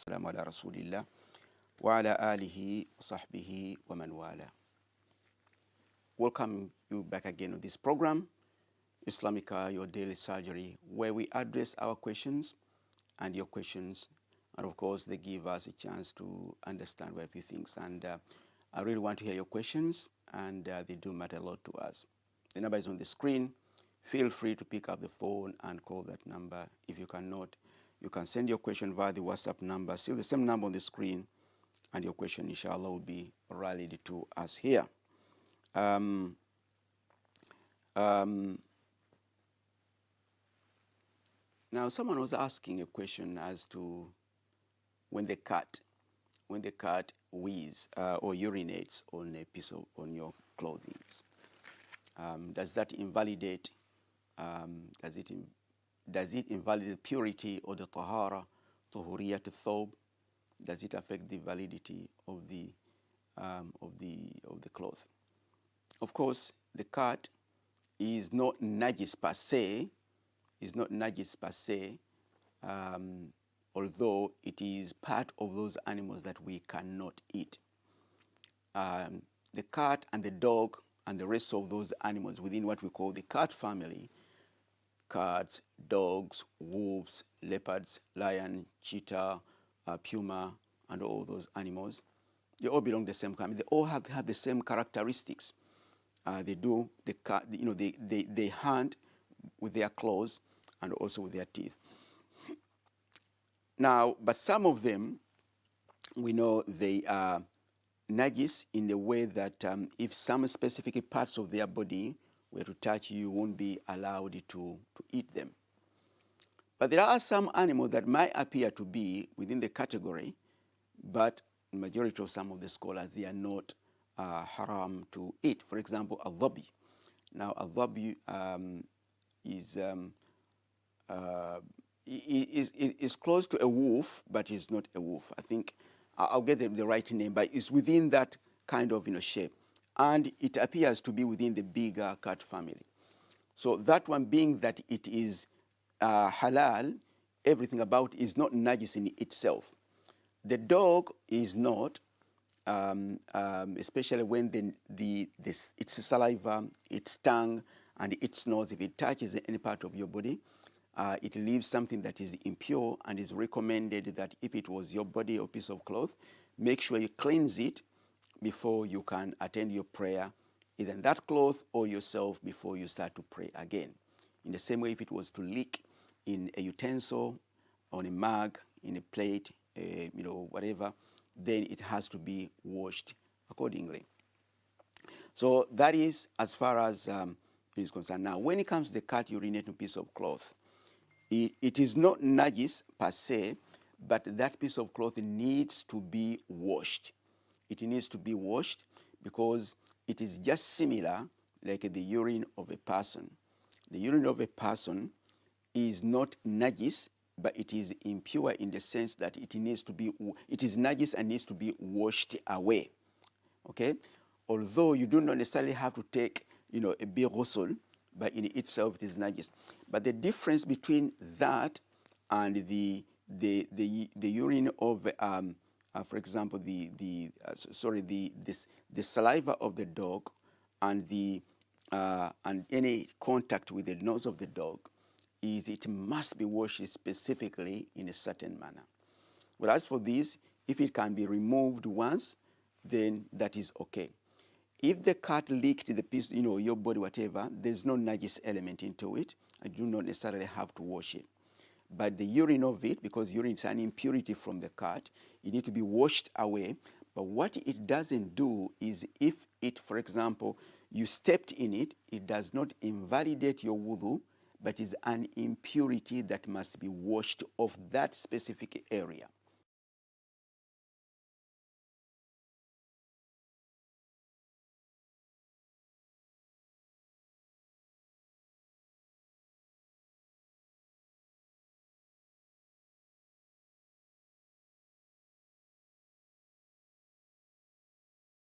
والسلام على رسول الله وعلى آله وصحبه ومن والاه. Welcome you back again on this program, Islamica, your daily surgery, where we address our questions and your questions. And of course, they give us a chance to understand a few things. And I really want to hear your questions, and they do matter a lot to us. The number is on the screen. Feel free to pick up the phone and call that number. If you cannot, you can send your question via the WhatsApp number. Still the same number on the screen, and your question, inshallah, will be rallied to us here. Now, someone was asking a question as to when the cat wheezes or urinates on a piece of on your clothing. Does that invalidate? Does it invalidate purity or the tahara, tuhuriyat thob? Does it affect the validity of the cloth? Of course, the cat is not najis per se. Although it is part of those animals that we cannot eat. The cat and the dog and the rest of those animals within what we call the cat family, cats, dogs, wolves, leopards, lion, cheetah, puma, and all those animals, they all belong to the same family. They all have the same characteristics. They hunt with their claws and also with their teeth. Now, but some of them, we know they are najis in the way that if some specific parts of their body were to touch you, won't be allowed to eat them. But there are some animals that might appear to be within the category, but the majority of some of the scholars, they are not haram to eat. For example, a dhabi. Now, a dhabi is close to a wolf, but is not a wolf. I think I'll get the right name, but it's within that kind of shape. And it appears to be within the bigger cat family. So that one being that it is halal, everything about it is not najis in itself. The dog is not, especially when its saliva, its tongue, and its nose, if it touches any part of your body, it leaves something that is impure, and is recommended that if it was your body or piece of cloth, make sure you cleanse it before you can attend your prayer, either in that cloth or yourself before you start to pray again. In the same way, if it was to leak in a utensil, on a mug, in a plate, whatever, then it has to be washed accordingly. So that is as far as it is concerned. Now, when it comes to the cat urinating piece of cloth, it is not najis per se, but that piece of cloth needs to be washed. It needs to be washed because it is just similar like the urine of a person. The urine of a person is not najis, but it is impure in the sense that it is najis and needs to be washed away. Okay? Although you do not necessarily have to take, a big ghusl, but in itself it is najis. But the difference between that and the urine of, for example, the saliva of the dog and and any contact with the nose of the dog is it must be washed specifically in a certain manner. Whereas for this, if it can be removed once, then that is okay. If the cat licked the piece, your body, whatever, there's no najis element into it. I do not necessarily have to wash it. But the urine of it, because urine is an impurity from the cat, it needs to be washed away. But what it doesn't do is if it, for example, you stepped in it, it does not invalidate your wudu, but is an impurity that must be washed off that specific area.